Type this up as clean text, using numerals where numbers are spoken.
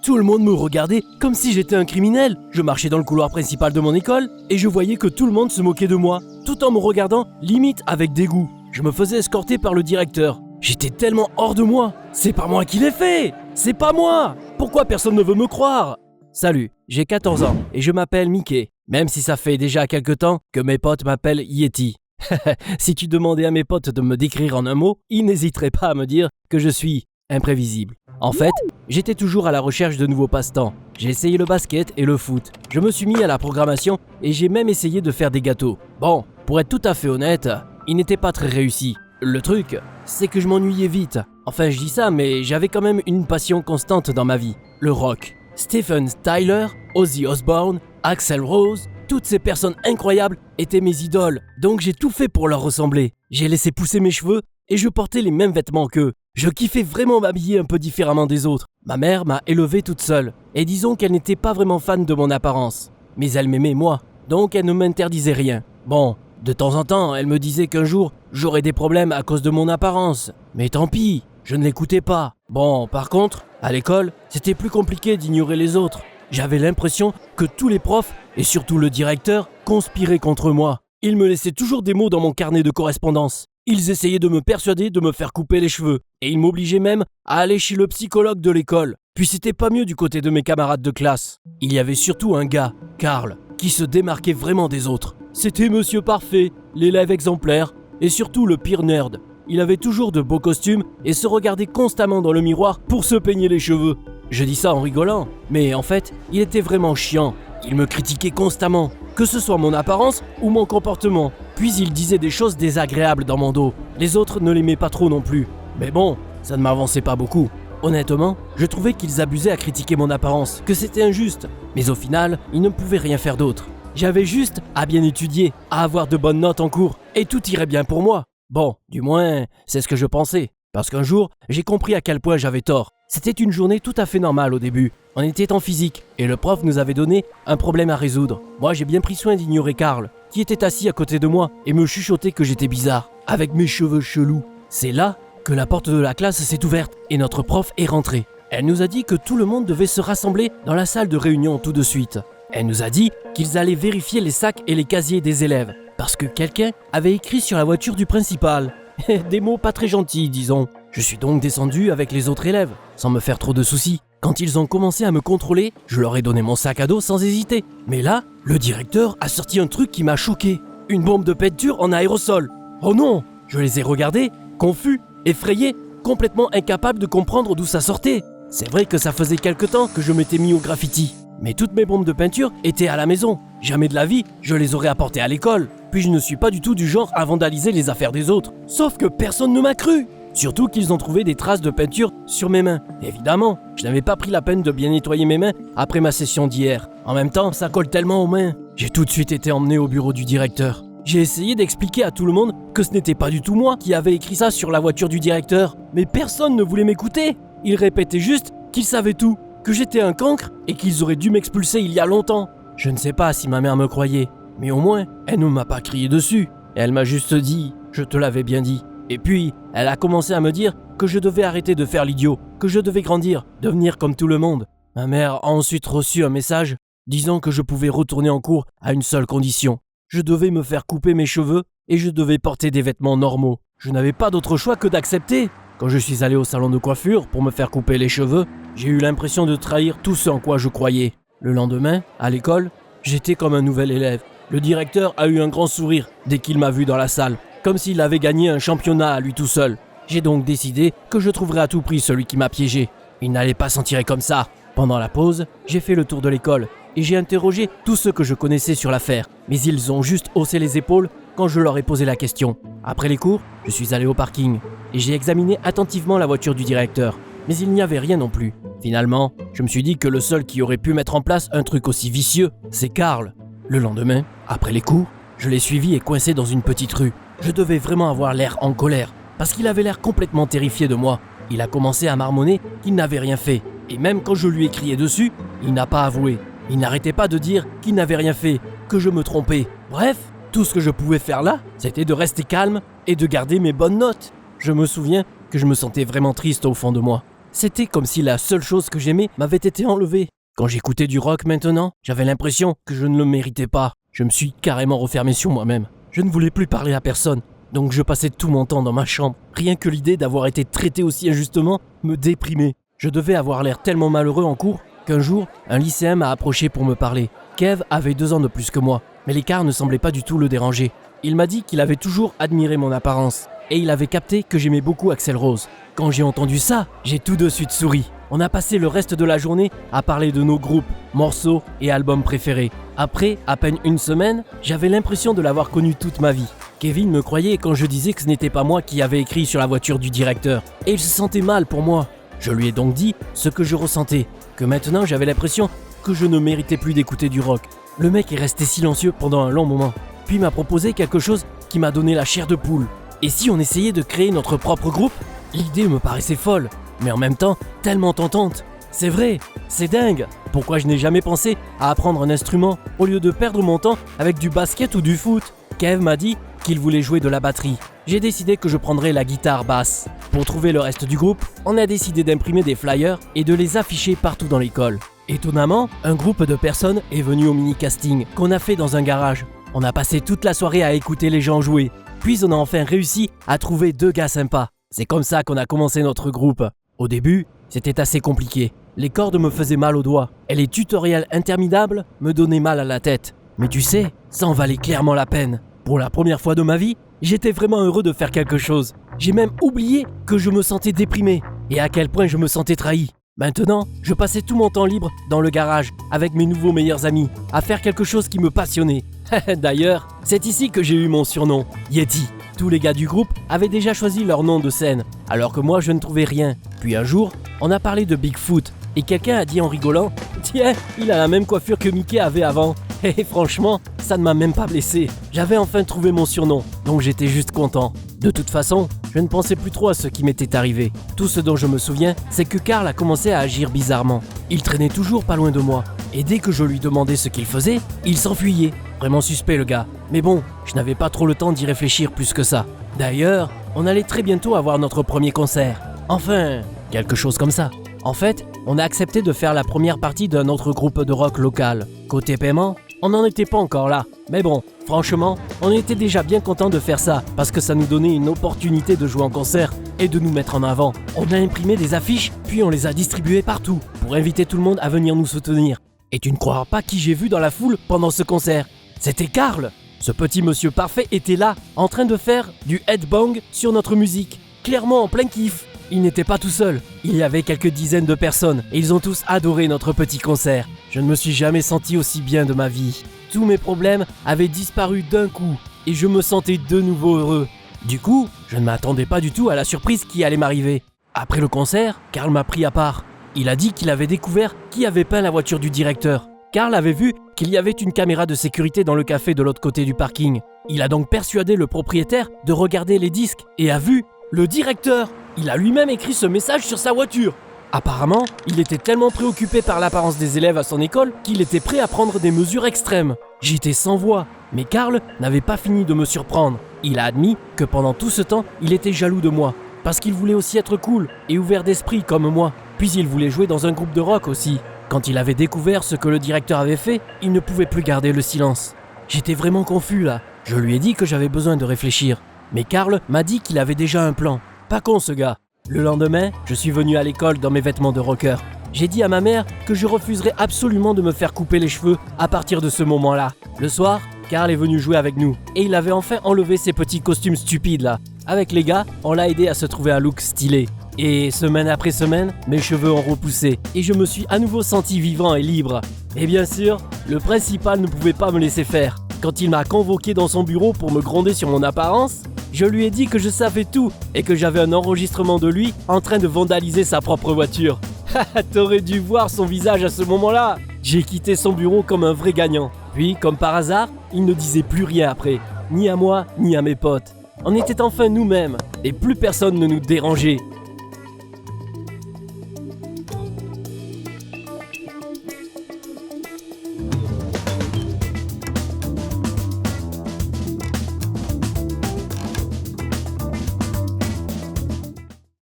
Tout le monde me regardait comme si j'étais un criminel. Je marchais dans le couloir principal de mon école et je voyais que tout le monde se moquait de moi, tout en me regardant limite avec dégoût. Je me faisais escorter par le directeur. J'étais tellement hors de moi. C'est pas moi qui l'ai fait. C'est pas moi. Pourquoi personne ne veut me croire? Salut, j'ai 14 ans et je m'appelle Mickey, même si ça fait déjà quelque temps que mes potes m'appellent Yeti. Si tu demandais à mes potes de me décrire en un mot, ils n'hésiteraient pas à me dire que je suis imprévisible. En fait, j'étais toujours à la recherche de nouveaux passe-temps. J'ai essayé le basket et le foot. Je me suis mis à la programmation et j'ai même essayé de faire des gâteaux. Bon, pour être tout à fait honnête, ils n'étaient pas très réussis. Le truc, c'est que je m'ennuyais vite. Enfin, je dis ça, mais j'avais quand même une passion constante dans ma vie. Le rock. Stephen Tyler, Ozzy Osbourne, Axl Rose, toutes ces personnes incroyables étaient mes idoles. Donc j'ai tout fait pour leur ressembler. J'ai laissé pousser mes cheveux et je portais les mêmes vêtements qu'eux. Je kiffais vraiment m'habiller un peu différemment des autres. Ma mère m'a élevé toute seule. Et disons qu'elle n'était pas vraiment fan de mon apparence. Mais elle m'aimait moi. Donc elle ne m'interdisait rien. Bon, de temps en temps, elle me disait qu'un jour, j'aurais des problèmes à cause de mon apparence. Mais tant pis, je ne l'écoutais pas. Bon, par contre, à l'école, c'était plus compliqué d'ignorer les autres. J'avais l'impression que tous les profs, et surtout le directeur, conspiraient contre moi. Ils me laissaient toujours des mots dans mon carnet de correspondance. Ils essayaient de me persuader de me faire couper les cheveux. Et ils m'obligeaient même à aller chez le psychologue de l'école. Puis c'était pas mieux du côté de mes camarades de classe. Il y avait surtout un gars, Karl, qui se démarquait vraiment des autres. C'était Monsieur Parfait, l'élève exemplaire, et surtout le pire nerd. Il avait toujours de beaux costumes et se regardait constamment dans le miroir pour se peigner les cheveux. Je dis ça en rigolant, mais en fait, il était vraiment chiant. Il me critiquait constamment, que ce soit mon apparence ou mon comportement. Puis il disait des choses désagréables dans mon dos. Les autres ne l'aimaient pas trop non plus. Mais bon, ça ne m'avançait pas beaucoup. Honnêtement, je trouvais qu'ils abusaient à critiquer mon apparence, que c'était injuste. Mais au final, ils ne pouvaient rien faire d'autre. J'avais juste à bien étudier, à avoir de bonnes notes en cours, et tout irait bien pour moi. Bon, du moins, c'est ce que je pensais. Parce qu'un jour, j'ai compris à quel point j'avais tort. C'était une journée tout à fait normale au début. On était en physique, et le prof nous avait donné un problème à résoudre. Moi, j'ai bien pris soin d'ignorer Karl, qui était assis à côté de moi, et me chuchotait que j'étais bizarre, avec mes cheveux chelous. C'est là que la porte de la classe s'est ouverte, et notre prof est rentrée. Elle nous a dit que tout le monde devait se rassembler dans la salle de réunion tout de suite. Elle nous a dit qu'ils allaient vérifier les sacs et les casiers des élèves, parce que quelqu'un avait écrit sur la voiture du principal. Des mots pas très gentils, disons. Je suis donc descendu avec les autres élèves, sans me faire trop de soucis. Quand ils ont commencé à me contrôler, je leur ai donné mon sac à dos sans hésiter. Mais là, le directeur a sorti un truc qui m'a choqué. Une bombe de peinture en aérosol. Oh non! Je les ai regardés, confus, effrayés, complètement incapables de comprendre d'où ça sortait. C'est vrai que ça faisait quelque temps que je m'étais mis au graffiti. Mais toutes mes bombes de peinture étaient à la maison. Jamais de la vie, je les aurais apportées à l'école. Puis je ne suis pas du tout du genre à vandaliser les affaires des autres. Sauf que personne ne m'a cru. Surtout qu'ils ont trouvé des traces de peinture sur mes mains. Évidemment, je n'avais pas pris la peine de bien nettoyer mes mains après ma session d'hier. En même temps, ça colle tellement aux mains. J'ai tout de suite été emmené au bureau du directeur. J'ai essayé d'expliquer à tout le monde que ce n'était pas du tout moi qui avait écrit ça sur la voiture du directeur. Mais personne ne voulait m'écouter. Ils répétaient juste qu'ils savaient tout, que j'étais un cancre et qu'ils auraient dû m'expulser il y a longtemps. Je ne sais pas si ma mère me croyait, mais au moins, elle ne m'a pas crié dessus. Elle m'a juste dit « je te l'avais bien dit ». Et puis, elle a commencé à me dire que je devais arrêter de faire l'idiot, que je devais grandir, devenir comme tout le monde. Ma mère a ensuite reçu un message disant que je pouvais retourner en cours à une seule condition. Je devais me faire couper mes cheveux et je devais porter des vêtements normaux. Je n'avais pas d'autre choix que d'accepter. Quand je suis allé au salon de coiffure pour me faire couper les cheveux, j'ai eu l'impression de trahir tout ce en quoi je croyais. Le lendemain, à l'école, j'étais comme un nouvel élève. Le directeur a eu un grand sourire dès qu'il m'a vu dans la salle, comme s'il avait gagné un championnat à lui tout seul. J'ai donc décidé que je trouverais à tout prix celui qui m'a piégé. Il n'allait pas s'en tirer comme ça. Pendant la pause, j'ai fait le tour de l'école et j'ai interrogé tous ceux que je connaissais sur l'affaire. Mais ils ont juste haussé les épaules quand je leur ai posé la question. Après les cours, je suis allé au parking et j'ai examiné attentivement la voiture du directeur. Mais il n'y avait rien non plus. Finalement, je me suis dit que le seul qui aurait pu mettre en place un truc aussi vicieux, c'est Karl. Le lendemain, après les cours, je l'ai suivi et coincé dans une petite rue. Je devais vraiment avoir l'air en colère, parce qu'il avait l'air complètement terrifié de moi. Il a commencé à marmonner qu'il n'avait rien fait. Et même quand je lui ai crié dessus, il n'a pas avoué. Il n'arrêtait pas de dire qu'il n'avait rien fait, que je me trompais. Bref, tout ce que je pouvais faire là, c'était de rester calme et de garder mes bonnes notes. Je me souviens que je me sentais vraiment triste au fond de moi. C'était comme si la seule chose que j'aimais m'avait été enlevée. Quand j'écoutais du rock maintenant, j'avais l'impression que je ne le méritais pas. Je me suis carrément refermé sur moi-même. Je ne voulais plus parler à personne, donc je passais tout mon temps dans ma chambre. Rien que l'idée d'avoir été traité aussi injustement me déprimait. Je devais avoir l'air tellement malheureux en cours qu'un jour, un lycéen m'a approché pour me parler. Kev avait 2 ans de plus que moi, mais l'écart ne semblait pas du tout le déranger. Il m'a dit qu'il avait toujours admiré mon apparence, et il avait capté que j'aimais beaucoup Axl Rose. Quand j'ai entendu ça, j'ai tout de suite souri. On a passé le reste de la journée à parler de nos groupes, morceaux et albums préférés. Après, à peine une semaine, j'avais l'impression de l'avoir connu toute ma vie. Kevin me croyait quand je disais que ce n'était pas moi qui avais écrit sur la voiture du directeur, et il se sentait mal pour moi. Je lui ai donc dit ce que je ressentais, que maintenant j'avais l'impression que je ne méritais plus d'écouter du rock. Le mec est resté silencieux pendant un long moment, puis m'a proposé quelque chose qui m'a donné la chair de poule. Et si on essayait de créer notre propre groupe? L'idée me paraissait folle, mais en même temps tellement tentante. C'est vrai, c'est dingue. Pourquoi je n'ai jamais pensé à apprendre un instrument au lieu de perdre mon temps avec du basket ou du foot? Kev m'a dit qu'il voulait jouer de la batterie. J'ai décidé que je prendrais la guitare basse. Pour trouver le reste du groupe, on a décidé d'imprimer des flyers et de les afficher partout dans l'école. Étonnamment, un groupe de personnes est venu au mini-casting qu'on a fait dans un garage. On a passé toute la soirée à écouter les gens jouer. Puis on a enfin réussi à trouver 2 gars sympas. C'est comme ça qu'on a commencé notre groupe. Au début, c'était assez compliqué. Les cordes me faisaient mal aux doigts et les tutoriels interminables me donnaient mal à la tête. Mais tu sais, ça en valait clairement la peine. Pour la première fois de ma vie, j'étais vraiment heureux de faire quelque chose. J'ai même oublié que je me sentais déprimé et à quel point je me sentais trahi. Maintenant, je passais tout mon temps libre dans le garage avec mes nouveaux meilleurs amis à faire quelque chose qui me passionnait. D'ailleurs, c'est ici que j'ai eu mon surnom, Yeti. Tous les gars du groupe avaient déjà choisi leur nom de scène, alors que moi je ne trouvais rien. Puis un jour, on a parlé de Bigfoot, et quelqu'un a dit en rigolant « Tiens, il a la même coiffure que Mickey avait avant !» Et franchement, ça ne m'a même pas blessé. J'avais enfin trouvé mon surnom, donc j'étais juste content. De toute façon, je ne pensais plus trop à ce qui m'était arrivé. Tout ce dont je me souviens, c'est que Karl a commencé à agir bizarrement. Il traînait toujours pas loin de moi, et dès que je lui demandais ce qu'il faisait, il s'enfuyait. Vraiment suspect le gars. Mais bon, je n'avais pas trop le temps d'y réfléchir plus que ça. D'ailleurs, on allait très bientôt avoir notre premier concert. Enfin, quelque chose comme ça. En fait, on a accepté de faire la première partie d'un autre groupe de rock local. Côté paiement, on n'en était pas encore là. Mais bon, franchement, on était déjà bien content de faire ça parce que ça nous donnait une opportunité de jouer en concert et de nous mettre en avant. On a imprimé des affiches, puis on les a distribuées partout pour inviter tout le monde à venir nous soutenir. Et tu ne croiras pas qui j'ai vu dans la foule pendant ce concert. C'était Karl. Ce petit monsieur parfait était là, en train de faire du headbang sur notre musique. Clairement en plein kiff. Il n'était pas tout seul. Il y avait quelques dizaines de personnes et ils ont tous adoré notre petit concert. Je ne me suis jamais senti aussi bien de ma vie. Tous mes problèmes avaient disparu d'un coup et je me sentais de nouveau heureux. Du coup, je ne m'attendais pas du tout à la surprise qui allait m'arriver. Après le concert, Karl m'a pris à part. Il a dit qu'il avait découvert qui avait peint la voiture du directeur. Karl avait vu qu'il y avait une caméra de sécurité dans le café de l'autre côté du parking. Il a donc persuadé le propriétaire de regarder les disques et a vu le directeur. Il a lui-même écrit ce message sur sa voiture. Apparemment, il était tellement préoccupé par l'apparence des élèves à son école qu'il était prêt à prendre des mesures extrêmes. J'étais sans voix, mais Karl n'avait pas fini de me surprendre. Il a admis que pendant tout ce temps, il était jaloux de moi, parce qu'il voulait aussi être cool et ouvert d'esprit comme moi. Puis il voulait jouer dans un groupe de rock aussi. Quand il avait découvert ce que le directeur avait fait, il ne pouvait plus garder le silence. J'étais vraiment confus là. Je lui ai dit que j'avais besoin de réfléchir. Mais Karl m'a dit qu'il avait déjà un plan. Pas con ce gars. Le lendemain, je suis venu à l'école dans mes vêtements de rocker. J'ai dit à ma mère que je refuserais absolument de me faire couper les cheveux à partir de ce moment-là. Le soir, Karl est venu jouer avec nous et il avait enfin enlevé ses petits costumes stupides là. Avec les gars, on l'a aidé à se trouver un look stylé. Et semaine après semaine, mes cheveux ont repoussé et je me suis à nouveau senti vivant et libre. Et bien sûr, le principal ne pouvait pas me laisser faire. Quand il m'a convoqué dans son bureau pour me gronder sur mon apparence, je lui ai dit que je savais tout et que j'avais un enregistrement de lui en train de vandaliser sa propre voiture. T'aurais dû voir son visage à ce moment-là. J'ai quitté son bureau comme un vrai gagnant. Puis, comme par hasard, il ne disait plus rien après, ni à moi, ni à mes potes. On était enfin nous-mêmes et plus personne ne nous dérangeait.